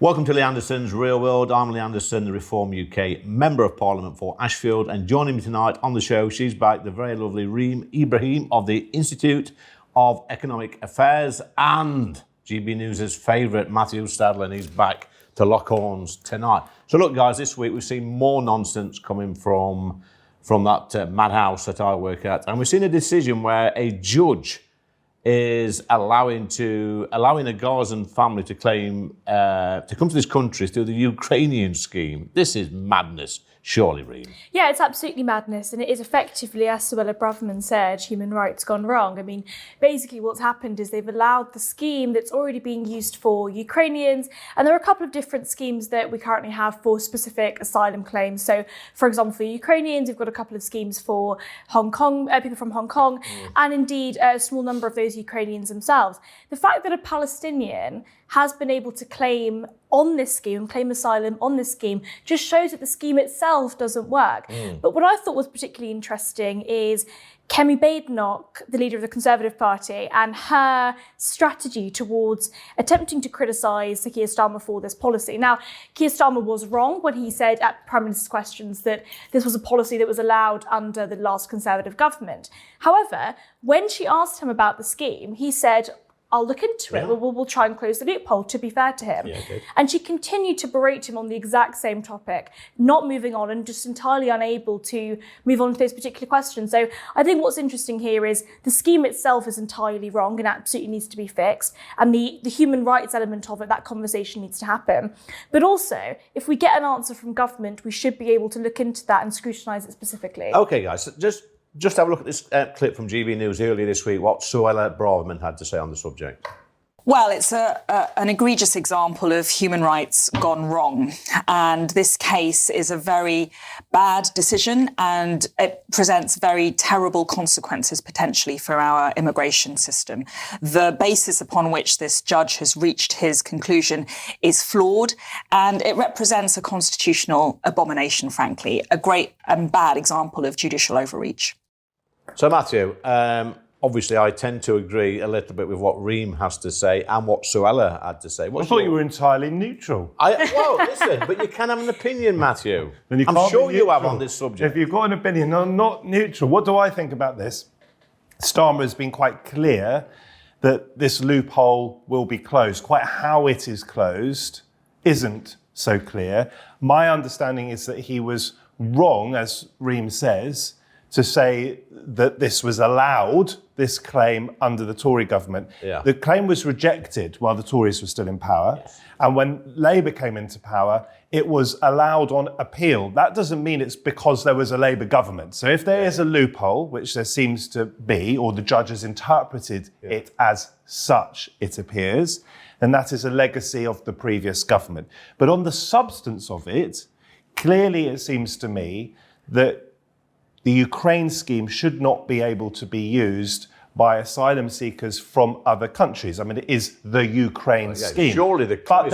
Welcome to Lee Anderson's Real World. I'm Lee Anderson, the Reform UK Member of Parliament for Ashfield, and joining me tonight on the show, she's back, the very lovely Reem Ibrahim of the Institute of Economic Affairs, and GB News' favourite Matthew Stadler, and he's back to lock horns tonight. So look, guys, this week we've seen more nonsense coming from that madhouse that I work at, and we've seen a decision where a judge is allowing a Gazan family to claim to come to this country through the Ukrainian scheme. This is madness, surely, Reem. Yeah, it's absolutely madness, and it is effectively, as Suella Braverman said, human rights gone wrong. I mean, basically what's happened is they've allowed the scheme that's already being used for Ukrainians, and there are a couple of different schemes that we currently have for specific asylum claims. So, for example, for Ukrainians, we've got a couple of schemes for Hong Kong, people from Hong Kong, and indeed a small number of those Ukrainians themselves. The fact that a Palestinian has been able to claim on this scheme, claim asylum on this scheme, just shows that the scheme itself doesn't work. But what I thought was particularly interesting is Kemi Badenoch, the leader of the Conservative Party, and her strategy towards attempting to criticise Keir Starmer for this policy. Now, Keir Starmer was wrong when he said at Prime Minister's questions that this was a policy that was allowed under the last Conservative government. However, when she asked him about the scheme, he said, I'll look into it. We'll try and close the loophole, to be fair to him. Yeah, good. And she continued to berate him on the exact same topic, not moving on and just entirely unable to move on to those particular questions. So I think what's interesting here is the scheme itself is entirely wrong and absolutely needs to be fixed. And the human rights element of it, that conversation needs to happen. But also, if we get an answer from government, we should be able to look into that and scrutinise it specifically. Okay, guys, so just have a look at this clip from GB News earlier this week, what Suella Braverman had to say on the subject. Well, it's an egregious example of human rights gone wrong. And this case is a very bad decision, and it presents very terrible consequences potentially for our immigration system. The basis upon which this judge has reached his conclusion is flawed, and it represents a constitutional abomination, frankly, a great and bad example of judicial overreach. So, Matthew, obviously I tend to agree a little bit with what Reem has to say and what Suella had to say. I thought you were entirely neutral. Well, listen, but you can have an opinion, Matthew. Then you I'm can't sure be you have neutral. on this subject. If you've got an opinion, I'm not neutral. What do I think about this? Starmer has been quite clear that this loophole will be closed. Quite how it is closed isn't so clear. My understanding is that he was wrong, as Reem says, to say that this was allowed, this claim, under the Tory government. Yeah. The claim was rejected while the Tories were still in power. Yes. And when Labour came into power, it was allowed on appeal. That doesn't mean it's because there was a Labour government. So if there is a loophole, which there seems to be, or the judge has interpreted it as such, it appears, then that is a legacy of the previous government. But on the substance of it, clearly it seems to me that the Ukraine scheme should not be able to be used by asylum seekers from other countries. I mean, it is the Ukraine scheme. Surely but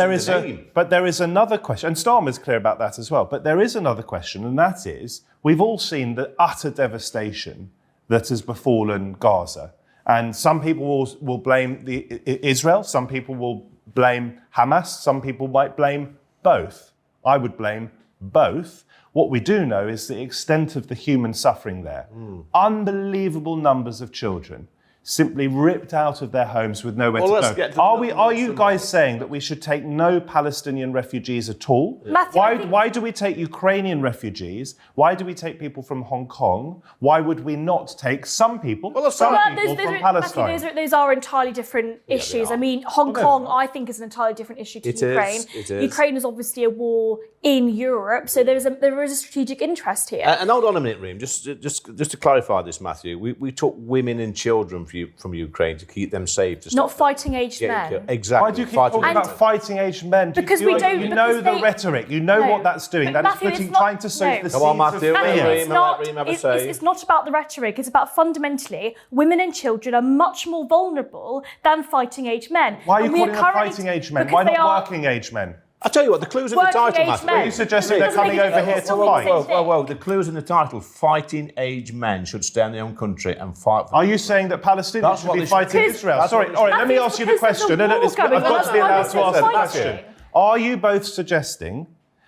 there is another question, and Starmer's clear about that as well. But there is another question, and that is, we've all seen the utter devastation that has befallen Gaza. And some people will blame Israel, some people will blame Hamas, some people might blame both. I would blame both. What we do know is the extent of the human suffering there. Unbelievable numbers of children simply ripped out of their homes with nowhere to go. Are you guys saying that we should take no Palestinian refugees at all? Matthew, Why do we take Ukrainian refugees? Why do we take people from Hong Kong? Why would we not take some people, from Palestine? Matthew, those are entirely different issues. I mean, Hong Kong, I think, is an entirely different issue to Ukraine. It is. Ukraine is obviously a war in Europe, so there is a strategic interest here. And hold on a minute, Reem, just to clarify this, Matthew, we took women and children from Ukraine to keep them safe. Not fighting-aged men. Exactly. Why do you keep talking about fighting-aged men? Because we don't... You know the rhetoric. You know what that's doing. That is trying to sow the seeds Come on, Matthew. of fear. It's not about the rhetoric. It's about fundamentally, women and children are much more vulnerable than fighting-aged men. Why are you calling them fighting-aged men? Why not working-aged men? I'll tell you what, the clue's in the title, Matthew. Are you suggesting they're coming over here to fight? Well, the clue's in the title. Fighting age men should stay in their own country and fight for Are you saying that Palestinians should be fighting Israel? Sorry, all right, let me ask you the question. I've got to be allowed to ask the question. Are you both suggesting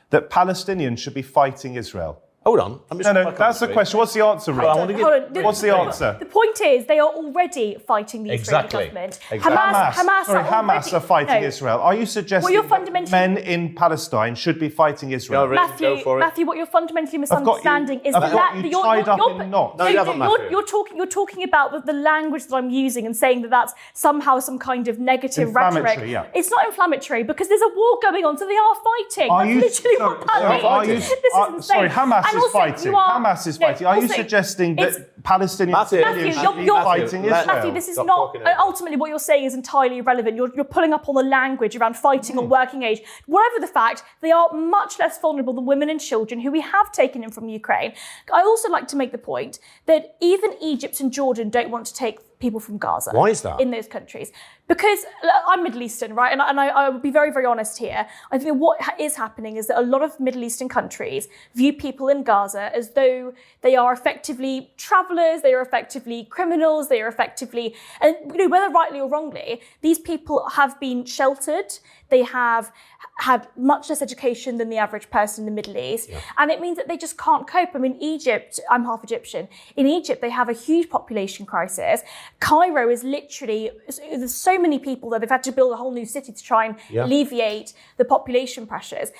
that Palestinians should be fighting Israel? Hold on. No, that's the question. What's the answer, Rick? I want to give... Hold on. What's the answer? The point is, they are already fighting the Israeli government. Hamas are fighting Israel. Are you suggesting that men in Palestine should be fighting Israel? Matthew, what you're fundamentally misunderstanding is that you tied up in knots. No, you haven't, Matthew. You're talking about the language that I'm using and saying that that's somehow some kind of negative rhetoric. Yeah. It's not inflammatory because there's a war going on, so they are fighting. That's literally what that means. This is insane. Sorry, Hamas is fighting. Hamas is fighting. Are you suggesting that Palestinians should be fighting Israel? Matthew, this is not... Ultimately, what you're saying is entirely irrelevant. You're pulling up on the language around fighting on working age. Whatever the fact, they are much less vulnerable than women and children who we have taken in from Ukraine. I also like to make the point that even Egypt and Jordan don't want to take people from Gaza. Why is that? In those countries. Because I'm Middle Eastern, right? And I will be very, very honest here. I think what is happening is that a lot of Middle Eastern countries view people in Gaza as though they are effectively travellers, they are effectively criminals, they are effectively, and whether rightly or wrongly, these people have been sheltered. They have had much less education than the average person in the Middle East. Yeah. And it means that they just can't cope. I mean, Egypt, I'm half Egyptian. In Egypt, they have a huge population crisis. Cairo is literally, there's so many people that they've had to build a whole new city to try and alleviate the population pressures.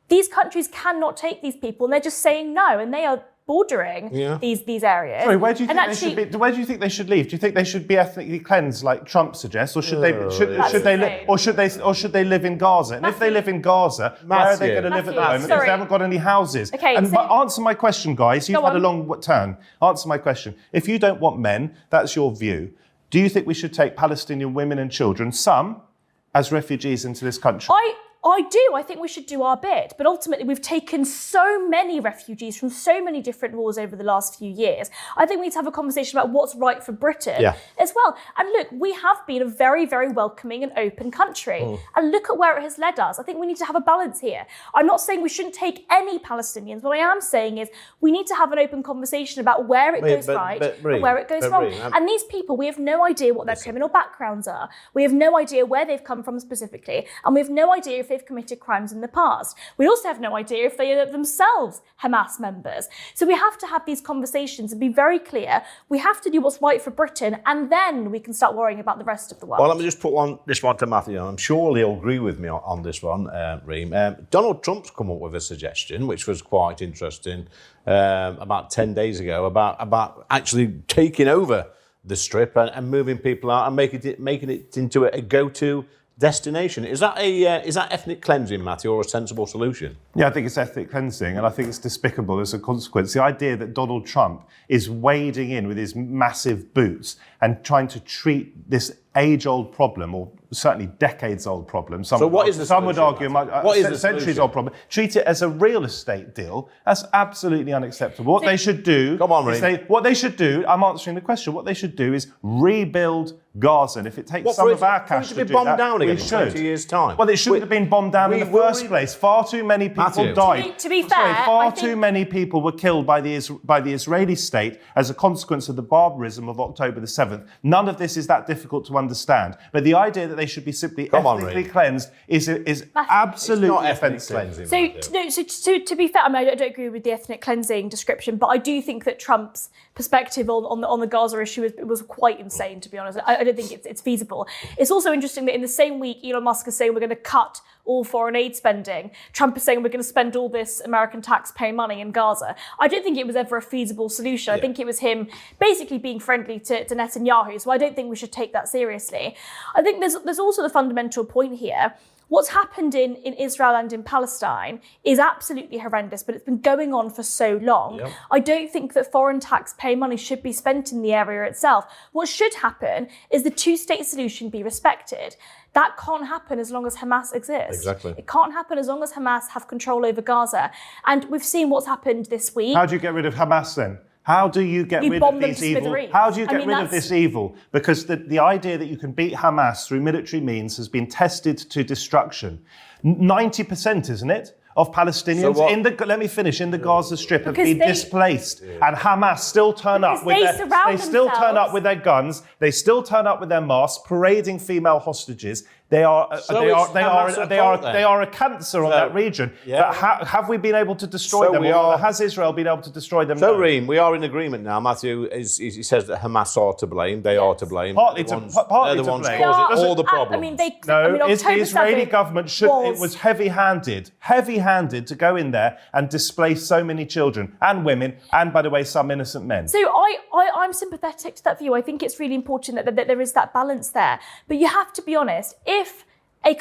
These countries cannot take these people and they're just saying no. And they are bordering these areas. Sorry, where do you think they should be? Where do you think they should leave? Do you think they should be ethnically cleansed, like Trump suggests, or should they live in Gaza? And if they live in Gaza, where are they going to live at the moment if they haven't got any houses? Okay, but answer my question, guys. You've had a long turn. Answer my question. If you don't want men, that's your view. Do you think we should take Palestinian women and children, some, as refugees into this country? I do. I think we should do our bit. But ultimately, we've taken so many refugees from so many different wars over the last few years. I think we need to have a conversation about what's right for Britain as well. And look, we have been a very, very welcoming and open country. And look at where it has led us. I think we need to have a balance here. I'm not saying we shouldn't take any Palestinians. What I am saying is we need to have an open conversation about where it goes right and where it goes wrong. And these people, we have no idea what their criminal backgrounds are. We have no idea where they've come from specifically. And we have no idea if they've committed crimes in the past. We also have no idea if they are themselves Hamas members. So we have to have these conversations and be very clear. We have to do what's right for Britain, and then we can start worrying about the rest of the world. Well, let me just put this one to Matthew. I'm sure he'll agree with me on this one, Reem. Donald Trump's come up with a suggestion, which was quite interesting, about 10 days ago, about actually taking over the Strip and moving people out and making it into a go-to destination. Is that ethnic cleansing, Matthew, or a sensible solution? Yeah, I think it's ethnic cleansing, and I think it's despicable as a consequence. The idea that Donald Trump is wading in with his massive boots and trying to treat this age-old problem, or certainly decades-old problem. Some would argue centuries-old problem. Treat it as a real estate deal. That's absolutely unacceptable. What they should do... Come on, Reem. What they should do, I'm answering the question, what they should do is rebuild Gaza. And if it takes some of our cash to do bombed that, down again we should. In 20 years' time. Well, it shouldn't have been bombed down in the first place. Far too many people died. To be fair, far too many people were killed by the Israeli state as a consequence of the barbarism of October the 7th. None of this is that difficult to understand. But the idea that they should be simply ethnically cleansed is absolutely offensive. So to be fair, I mean, I don't agree with the ethnic cleansing description, but I do think that Trump's perspective on the Gaza issue was quite insane, to be honest. I don't think it's feasible. It's also interesting that in the same week, Elon Musk is saying we're going to cut all foreign aid spending. Trump is saying we're going to spend all this American taxpayer money in Gaza. I don't think it was ever a feasible solution. I think it was him basically being friendly to Netanyahu. So I don't think we should take that seriously. I think there's also the fundamental point here. What's happened in Israel and in Palestine is absolutely horrendous, but it's been going on for so long. Yep. I don't think that foreign taxpayer money should be spent in the area itself. What should happen is the two-state solution be respected. That can't happen as long as Hamas exists. Exactly. It can't happen as long as Hamas have control over Gaza. And we've seen what's happened this week. How do you get rid of Hamas then? How do you get rid of these evil? How do you get rid of this evil? Because the idea that you can beat Hamas through military means has been tested to destruction. 90%, isn't it, of Palestinians in the Gaza Strip have been displaced, and Hamas still turn up with their guns, they still turn up with their masks, parading female hostages. They are So it's Hamas they are a cancer on that region. Yeah. But have we been able to destroy So them? we Or are- has Israel been able to destroy them? So, No. Reem, we are in agreement now. Matthew he says that Hamas are to blame. They are to blame. Partly They're to- the partly they're the to ones blame. causing all the I problems. mean, No, the October Israeli 7th government it was heavy-handed to go in there and displace so many children and women, and by the way, some innocent men. So I'm sympathetic to that view. I think it's really important that there is that balance there. But you have to be honest. If a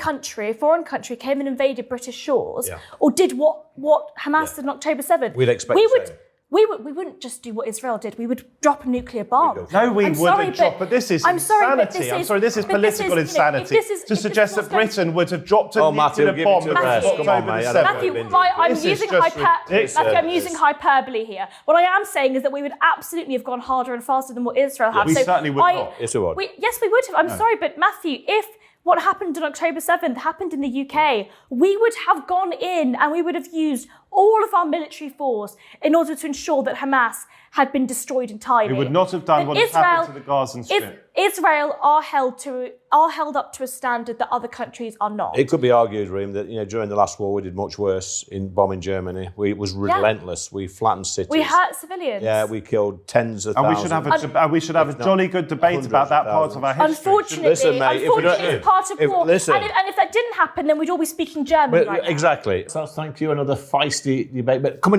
foreign country, came and invaded British shores, or did what Hamas did on October 7th, We'd expect we the would. same. We wouldn't just do what Israel did. We would drop a nuclear bomb. No, we I'm wouldn't sorry, drop. But this is insanity. I'm sorry, this is political insanity. To suggest that Britain would have dropped a Matthew, nuclear give bomb it to rest. before Come on, October mate. the I don't 7th. know. Matthew, I'm This is using just ridiculous. Matthew, I'm using hyperbole here. What I am saying is that we would absolutely have gone harder and faster than what Israel have. We certainly would not. Yes, we would. Yes, we would have. I'm sorry, but Matthew, if what happened on October 7th happened in the UK, we would have gone in and we would have used all of our military force in order to ensure that Hamas had been destroyed entirely. We would not have done But what has happened to the Gazan Strip. Israel are held up to a standard that other countries are not. It could be argued, Reem, that during the last war we did much worse in bombing Germany. It was relentless. We flattened cities. We hurt civilians. Yeah, we killed tens of And thousands. we should have a jolly good debate about that part of our history. Unfortunately, Listen, mate, if we don't- it's part of war. listen. And if that didn't happen, then we'd all be speaking German right now. Exactly. So thank you. Another feisty debate. But coming